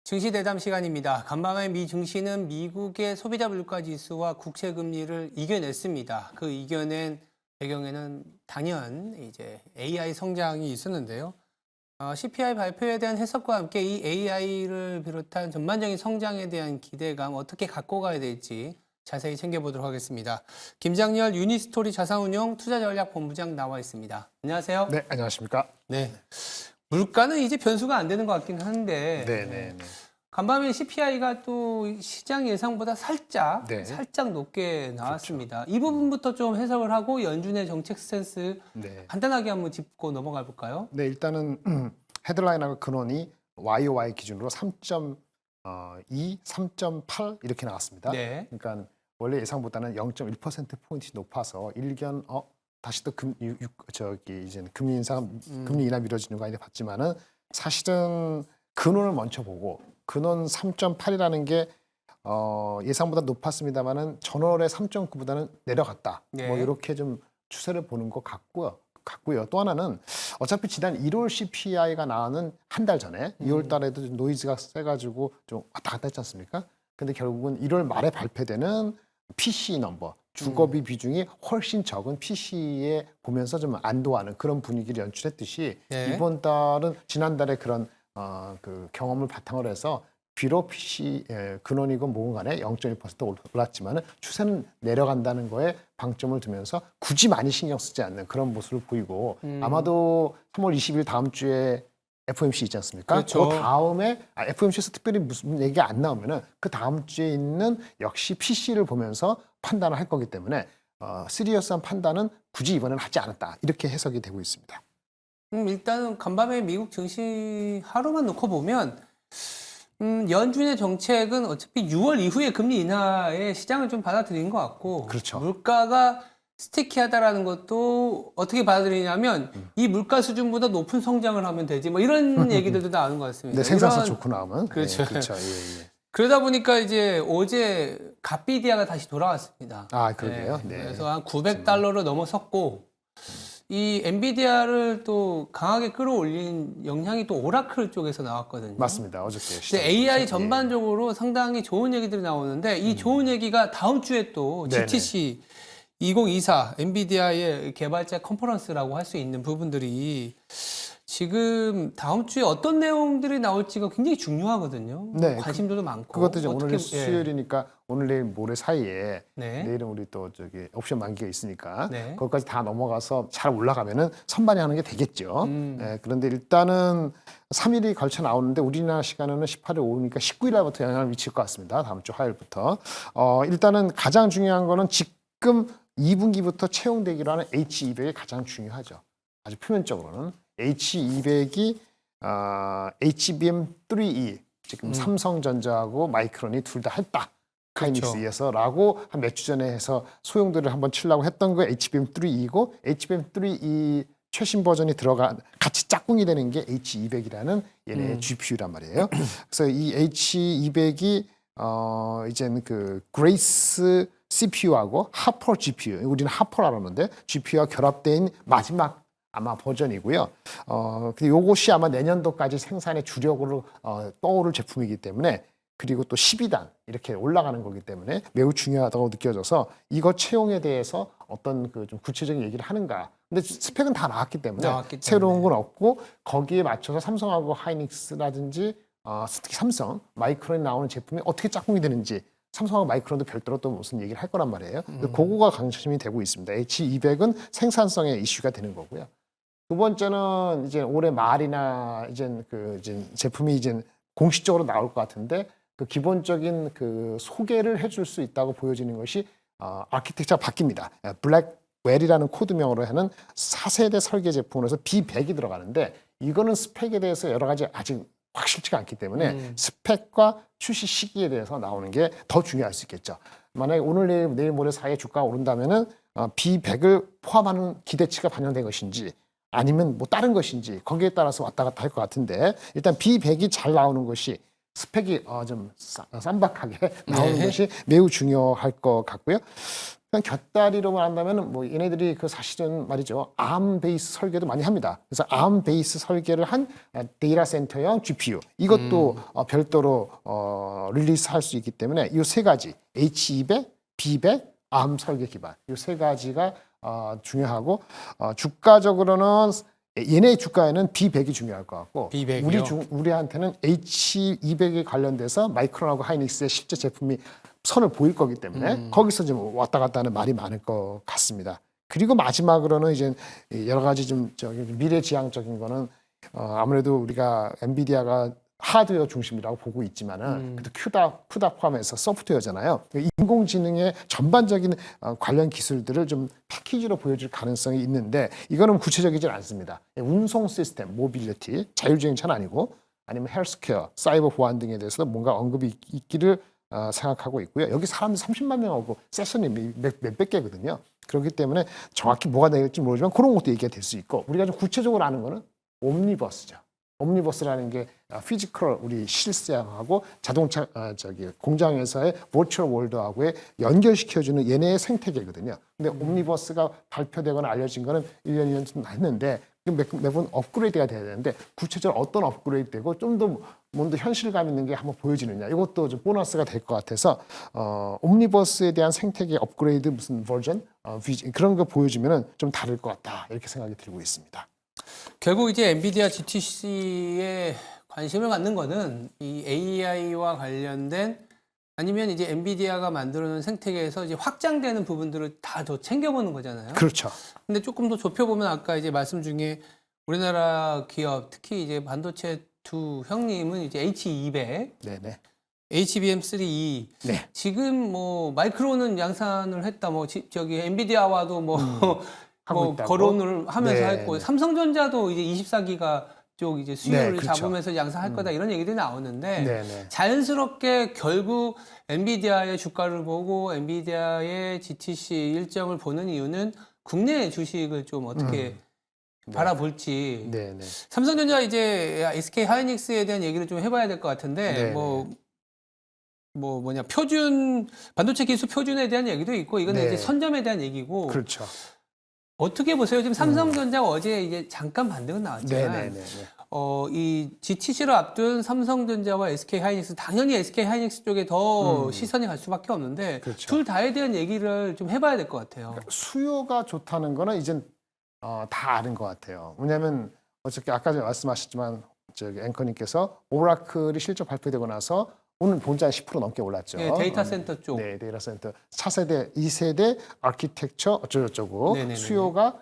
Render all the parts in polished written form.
증시 대담 시간입니다. 간밤에 미 증시는 미국의 소비자 물가 지수와 국채 금리를 이겨냈습니다. 그 이겨낸 배경에는 단연 이제 AI 성장이 있었는데요. CPI 발표에 대한 해석과 함께 이 AI를 비롯한 전반적인 성장에 대한 기대감 어떻게 갖고 가야 될지 자세히 챙겨보도록 하겠습니다. 김장렬 유니스토리 자산운용 투자전략본부장 나와 있습니다. 안녕하세요. 네, 안녕하십니까? 네. 물가는 이제 변수가 안 되는 것 같긴 한데 네. 간밤에 CPI가 또 시장 예상보다 살짝 네. 높게 나왔습니다. 이 부분부터 좀 해석을 하고 연준의 정책 스탠스 네. 간단하게 한번 짚고 넘어가 볼까요? 네, 일단은 헤드라인하고 근원이 YOY 기준으로 3.2, 3.8 이렇게 나왔습니다. 네. 그러니까 원래 예상보다는 0.1%포인트 높아서 일견 다시 또 이제 금리 인상, 금리 인하 미뤄지는 거 아닌데 봤지만은 사실은 근원을 먼저 보고 근원 3.8이라는 게 예상보다 높았습니다만은 전월의 3.9보다는 내려갔다. 네. 뭐 이렇게 좀 추세를 보는 것 같고요. 또 하나는 어차피 지난 1월 CPI가 나오는 한 달 전에 2월 달에도 좀 노이즈가 세가지고 좀 왔다 갔다 했지 않습니까? 근데 결국은 1월 말에 발표되는 PC 넘버 주거비 비중이 훨씬 적은 PC에 보면서 좀 안도하는 그런 분위기를 연출했듯이 네. 이번 달은 지난달에 그런 그 경험을 바탕으로 해서 비록 PC 근원이건 뭐건 간에 0.1% 올랐지만은 추세는 내려간다는 거에 방점을 두면서 굳이 많이 신경 쓰지 않는 그런 모습을 보이고 아마도 3월 20일 다음 주에 FOMC 있지 않습니까? 그렇죠. 그 다음에 FOMC에서 특별히 무슨 얘기가 안 나오면은 그 다음 주에 있는 역시 PC를 보면서 판단을 할 거기 때문에 시리어스한 판단은 굳이 이번에는 하지 않았다 이렇게 해석이 되고 있습니다. 일단은 간밤에 미국 증시 하루만 놓고 보면 연준의 정책은 어차피 6월 이후에 금리 인하에 시장을 좀 받아들인 것 같고 그렇죠. 물가가 스티키하다라는 것도 어떻게 받아들이냐면 이 물가 수준보다 높은 성장을 하면 되지 뭐 이런 얘기들도 나오는 것 같습니다. 네, 생산성 이런- 좋고 나오면 그렇죠. 네, 그렇죠. 예. 그러다 보니까 이제 어제 갓비디아가 다시 돌아왔습니다. 아, 그러게요. 네. 그래서 한 900달러를 넘어섰고 이 엔비디아를 또 강하게 끌어올린 영향이 또 오라클 쪽에서 나왔거든요. 맞습니다. 어저께 근데 시작이 AI 됐죠. 전반적으로 상당히 좋은 얘기들이 나오는데 이 좋은 얘기가 다음 주에 또 네네. GTC 2024 엔비디아의 개발자 컨퍼런스라고 할 수 있는 부분들이 지금 다음 주에 어떤 내용들이 나올지가 굉장히 중요하거든요. 네, 관심도도 많고. 그것도 이제 오늘 어떻게- 수요일이니까 오늘 내일 모레 사이에 네. 내일은 우리 또 저기 옵션 만기가 있으니까 네. 거기까지 다 넘어가서 잘 올라가면은 선반영하는 게 되겠죠. 음. 그런데 일단은 3일이 걸쳐 나오는데 우리나라 시간으로는 18일 오후니까 19일 날부터 영향을 미칠 것 같습니다. 다음 주 화요일부터. 일단은 가장 중요한 거는 지금 2분기부터 채용되기로 하는 H200이 가장 중요하죠. 아주 표면적으로는 H200이 HBM3E 지금 삼성전자하고 마이크론이 둘 다 했다. 그렇죠. 하이닉스에서라고 한 몇 주 전에 해서 소용돌이를 한번 치려고 했던 거 HBM3E고 HBM3E 최신 버전이 들어가 같이 짝꿍이 되는 게 H200이라는 얘네의 GPU란 말이에요. 그래서 이 H200이 이제는 그 그레이스 CPU하고 하퍼 GPU, 우리는 하퍼라고 하는데 GPU와 결합된 마지막 아마 버전이고요. 근데 요것이 아마 내년도까지 생산의 주력으로 떠오를 제품이기 때문에 그리고 또 12단 이렇게 올라가는 거기 때문에 매우 중요하다고 느껴져서 이거 채용에 대해서 어떤 그 좀 구체적인 얘기를 하는가. 근데 스펙은 다 나왔기 때문에 새로운 건 없고 거기에 맞춰서 삼성하고 하이닉스라든지 특히 삼성, 마이크론이 나오는 제품이 어떻게 짝꿍이 되는지 삼성하고 마이크론도 별도로 또 무슨 얘기를 할 거란 말이에요. 그거가 강점이 되고 있습니다. H200은 생산성의 이슈가 되는 거고요. 두 번째는 이제 올해 말이나 이제 제품이 이제 공식적으로 나올 것 같은데 그 기본적인 그 소개를 해줄 수 있다고 보여지는 것이 아키텍처가 바뀝니다. 블랙웰이라는 코드명으로 하는 4세대 설계 제품으로서 B100이 들어가는데 이거는 스펙에 대해서 여러 가지 아직 확실치가 않기 때문에 스펙과 출시 시기에 대해서 나오는 게 더 중요할 수 있겠죠. 만약에 오늘 내일 모레 사이에 주가가 오른다면은 B100을 포함하는 기대치가 반영된 것인지 아니면 뭐 다른 것인지 거기에 따라서 왔다 갔다 할 것 같은데 일단 B100이 잘 나오는 것이 스펙이 좀 쌈박하게 나오는 것이 매우 중요할 것 같고요. 그냥 곁다리로만 한다면 뭐 얘네들이 그 사실은 말이죠. ARM 베이스 설계도 많이 합니다. 그래서 ARM 베이스 설계를 한 데이터 센터형 GPU 이것도 별도로 릴리스할 수 있기 때문에 이 세 가지 H200, B100, ARM 설계 기반 이 세 가지가 중요하고 주가적으로는 얘네 주가에는 B100이 중요할 것 같고 B100 이요? 우리한테는 H200에 관련돼서 마이크론하고 하이닉스의 실제 제품이 선을 보일 거기 때문에 거기서 좀 왔다 갔다 하는 말이 많을 것 같습니다. 그리고 마지막으로는 이제 여러 가지 좀 미래지향적인 거는 아무래도 우리가 엔비디아가 하드웨어 중심이라고 보고 있지만은 그래도 큐다 포함해서 소프트웨어잖아요. 인공지능의 전반적인 관련 기술들을 좀 패키지로 보여줄 가능성이 있는데 이거는 구체적이진 않습니다. 운송 시스템, 모빌리티, 자율주행차는 아니고 아니면 헬스케어, 사이버 보안 등에 대해서도 뭔가 언급이 있기를 생각하고 있고요. 여기 사람들 30만 명 오고 세션이 몇백 개거든요. 그렇기 때문에 정확히 뭐가 될지 모르지만 그런 것도 얘기가 될 수 있고 우리가 좀 구체적으로 아는 거는 옴니버스죠. 옴니버스라는 게 피지컬 우리 실생하고 자동차 공장에서의 버추얼 월드하고의 연결시켜주는 얘네의 생태계거든요. 근데 옴니버스가 발표되거나 알려진 거는 1년, 2년 좀 했는데 매번 업그레이드가 돼야 되는데 구체적으로 어떤 업그레이드되고 좀 더 뭔가 현실감 있는 게 한번 보여지느냐 이것도 좀 보너스가 될 것 같아서 옴니버스에 대한 생태계 업그레이드 무슨 버전 그런 거 보여주면은 좀 다를 것 같다 이렇게 생각이 들고 있습니다. 결국 이제 엔비디아 GTC에 관심을 갖는 거는 이 AI와 관련된 아니면 이제 엔비디아가 만들어놓은 생태계에서 이제 확장되는 부분들을 다 더 챙겨보는 거잖아요. 그렇죠. 근데 조금 더 좁혀보면 아까 이제 말씀 중에 우리나라 기업 특히 이제 반도체 두 형님은 이제 H200, 네네. HBM3E 네. 지금 뭐 마이크론은 양산을 했다 뭐 저기 엔비디아와도 뭐 하고 있다고? 거론을 하면서 네, 했고 네. 삼성전자도 이제 24기가 쪽 이제 수요를 네, 그렇죠. 잡으면서 양산할 거다 이런 얘기들이 나오는데 네네. 자연스럽게 결국 엔비디아의 주가를 보고 엔비디아의 GTC 일정을 보는 이유는 국내 주식을 좀 어떻게 바라볼지. 네네. 삼성전자 이제 SK 하이닉스에 대한 얘기를 좀 해봐야 될 것 같은데 네네. 뭐냐 표준 반도체 기술 표준에 대한 얘기도 있고 이거는 네. 이제 선점에 대한 얘기고 그렇죠. 어떻게 보세요? 지금 삼성전자 어제 이제 잠깐 반등은 나왔지만 네네네. 이 GTC를 앞둔 삼성전자와 SK 하이닉스 당연히 SK 하이닉스 쪽에 더 시선이 갈 수밖에 없는데 그렇죠. 둘 다에 대한 얘기를 좀 해봐야 될 것 같아요. 수요가 좋다는 거는 이젠 다 아는 것 같아요. 왜냐하면 어저께 아까 전에 말씀하셨지만 저기 앵커님께서 오라클이 실적 발표되고 나서 오늘 본자 10% 넘게 올랐죠. 네, 데이터 센터 쪽. 네, 데이터 센터 차세대, 2세대 아키텍처 어쩌고저쩌고 네네네네. 수요가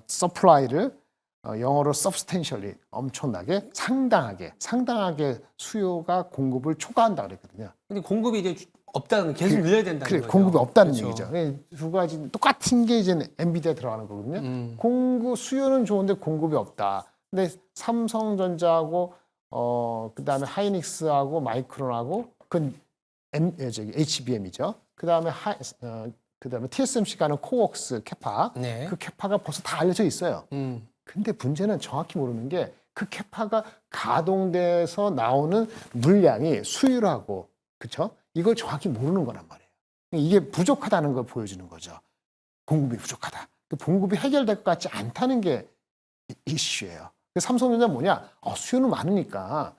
서플라이를 영어로 substantially 엄청나게 상당하게 수요가 공급을 초과한다 그랬거든요. 근데 공급이 이제 없다는 계속 늘려야 된다는 그래, 거죠. 공급이 없다는 그렇죠. 얘기죠. 두 가지 똑같은 게 이제 엔비디아에 들어가는 거거든요. 수요는 좋은데 공급이 없다. 근데 삼성전자하고 그다음에 하이닉스하고 마이크론하고 그건 HBM이죠. 그다음에 TSMC가 하는 코웍스 캐파. 네. 그 캐파가 벌써 다 알려져 있어요. 근데 문제는 정확히 모르는 게 그 캐파가 가동돼서 나오는 물량이 수율하고 그렇죠? 이걸 정확히 모르는 거란 말이에요. 이게 부족하다는 걸 보여주는 거죠. 공급이 부족하다. 그 공급이 해결될 것 같지 않다는 게 이슈예요. 삼성전자 뭐냐? 수요는 많으니까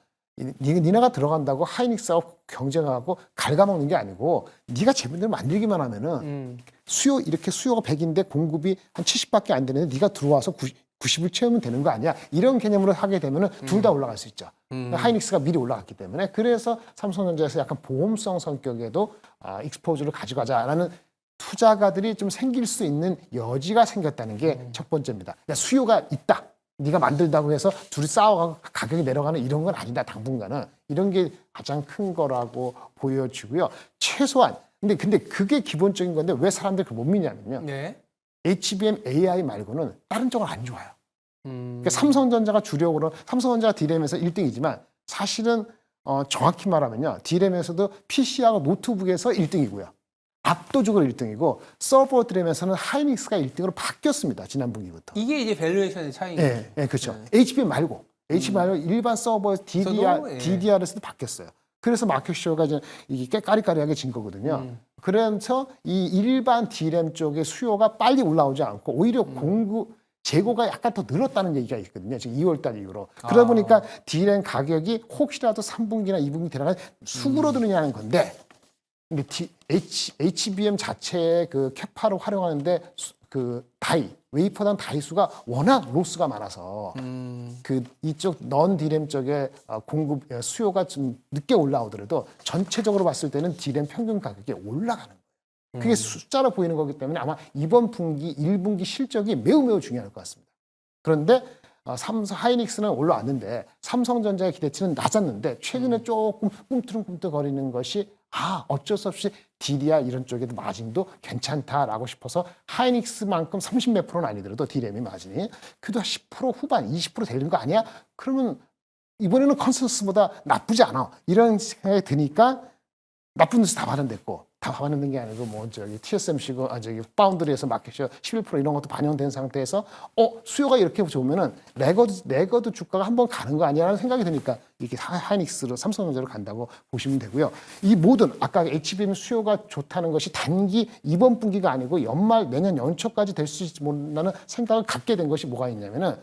니네가 들어간다고 하이닉스하고 경쟁하고 갉아먹는 게 아니고 네가 제대로 만들기만 하면은 이렇게 수요가 100인데 공급이 한 70밖에 안 되는데 네가 들어와서 90을 채우면 되는 거 아니야? 이런 개념으로 하게 되면은 둘 다 올라갈 수 있죠. 하이닉스가 미리 올라갔기 때문에 그래서 삼성전자에서 약간 보험성 성격에도 익스포즈를 가져가자라는 투자가들이 좀 생길 수 있는 여지가 생겼다는 게 첫 번째입니다. 그러니까 수요가 있다. 네가 만들다고 해서 둘이 싸워가고 가격이 내려가는 이런 건 아니다. 당분간은 이런 게 가장 큰 거라고 보여지고요. 최소한 근데 그게 기본적인 건데 왜 사람들이 그걸 못 믿냐면요. 네. HBM AI 말고는 다른 쪽은 안 좋아요. 그러니까 삼성전자가 주력으로 삼성전자가 D램에서 1등이지만 사실은 정확히 말하면요. D램에서도 PC하고 노트북에서 1등이고요. 압도적으로 1등이고 서버 드램에서는 하이닉스가 1등으로 바뀌었습니다. 지난 분기부터. 이게 이제 밸류에이션의 차이인 거죠. 네, 그렇죠. HBM 말고 일반 서버 DDR에서도 바뀌었어요. 그래서 마켓쇼가 이제 이게 꽤 까리까리하게 진 거거든요. 그래서 이 일반 D램 쪽의 수요가 빨리 올라오지 않고 오히려 재고가 약간 더 늘었다는 얘기가 있거든요. 지금 2월 달 이후로. 그러다 보니까 D램 가격이 혹시라도 3분기나 2분기 들어가면 수그러드느냐는 건데 근데 HBM 자체의 그 캐파를 활용하는데 웨이퍼당 다이 수가 워낙 로스가 많아서 그 이쪽 넌 D램 쪽에 수요가 좀 늦게 올라오더라도 전체적으로 봤을 때는 D램 평균 가격이 올라가는 거예요. 그게 숫자로 보이는 거기 때문에 아마 이번 분기 1분기 실적이 매우 중요할 것 같습니다. 그런데 삼성 하이닉스는 올라왔는데 삼성전자의 기대치는 낮았는데 최근에 조금 꿈틀꿈틀거리는 것이 어쩔 수 없이 DDR 이런 쪽에도 마진도 괜찮다라고 싶어서 하이닉스만큼 30 몇 프로는 아니더라도 D램이 마진이 그래도 10% 후반 20% 되는 거 아니야? 그러면 이번에는 컨센서스보다 나쁘지 않아. 이런 생각이 드니까 나쁜 뉴스 다 발언됐고 다 반영된 게 아니고 TSMC고 파운드리에서 마켓시어 11% 이런 것도 반영된 상태에서 수요가 이렇게 좋으면은 레거드 주가가 한번 가는 거 아니야라는 생각이 드니까 이렇게 하이닉스로 삼성전자로 간다고 보시면 되고요. 이 모든 아까 HBM 수요가 좋다는 것이 단기 이번 분기가 아니고 연말 내년 연초까지 될 수 있을지 모른다는 생각을 갖게 된 것이 뭐가 있냐면은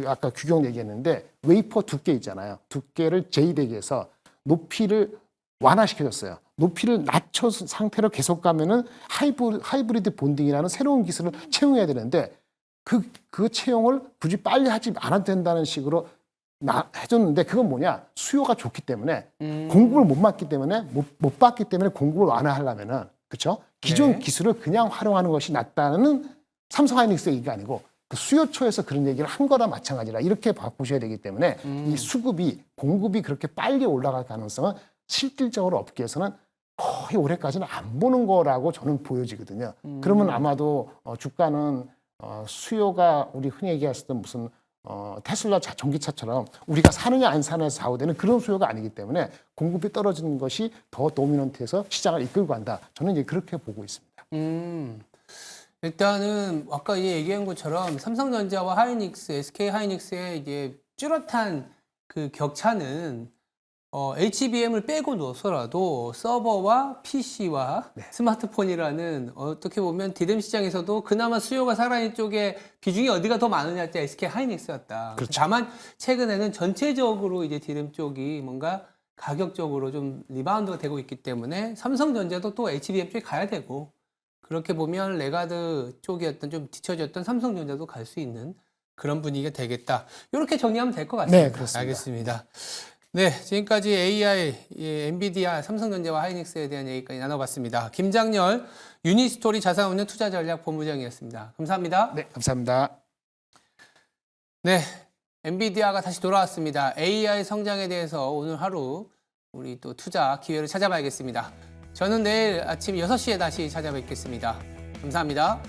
아까 규격 얘기했는데 웨이퍼 두께 있잖아요. 두께를 J100에서 높이를 완화시켜줬어요. 높이를 낮춰 상태로 계속 가면은 하이브리드 본딩이라는 새로운 기술을 채용해야 되는데 그 채용을 굳이 빨리 하지 않아도 된다는 식으로 해줬는데 그건 뭐냐? 수요가 좋기 때문에 공급을 못 받기 때문에 공급을 완화하려면은 그렇죠? 기존 기술을 그냥 활용하는 것이 낫다는 삼성 하이닉스의 얘기가 아니고 그 수요처에서 그런 얘기를 한 거나 마찬가지라 이렇게 보셔야 되기 때문에 이 공급이 그렇게 빨리 올라갈 가능성은 실질적으로 업계에서는 거의 올해까지는 안 보는 거라고 저는 보여지거든요. 그러면 아마도 주가는 수요가 우리 흔히 얘기했었던 무슨 테슬라 전기차처럼 우리가 사느냐 안 사느냐에서 좌우되는 그런 수요가 아니기 때문에 공급이 떨어지는 것이 더 도미넌트해서 시장을 이끌고 간다. 저는 이제 그렇게 보고 있습니다. 일단은 아까 얘기한 것처럼 삼성전자와 하이닉스, SK 하이닉스의 이제 뚜렷한 그 격차는 HBM을 빼고 놓서라도 서버와 PC와 스마트폰이라는 어떻게 보면 D램 시장에서도 그나마 수요가 살아있는 쪽에 비중이 어디가 더 많으냐 할 때 SK 하이닉스였다. 그렇죠. 다만 최근에는 전체적으로 이제 D램 쪽이 뭔가 가격적으로 좀 리바운드가 되고 있기 때문에 삼성전자도 또 HBM 쪽에 가야 되고 그렇게 보면 레가드 쪽이었던 좀 뒤처졌던 삼성전자도 갈 수 있는 그런 분위기가 되겠다. 이렇게 정리하면 될 것 같습니다. 네, 그렇습니다. 알겠습니다. 네, 지금까지 AI, 엔비디아, 삼성전자와 하이닉스에 대한 얘기까지 나눠봤습니다. 김장렬 유니스토리 자산운용 투자전략본부장이었습니다. 감사합니다. 네, 감사합니다. 네, 엔비디아가 다시 돌아왔습니다. AI 성장에 대해서 오늘 하루 우리 또 투자 기회를 찾아봐야겠습니다. 저는 내일 아침 6시에 다시 찾아뵙겠습니다. 감사합니다.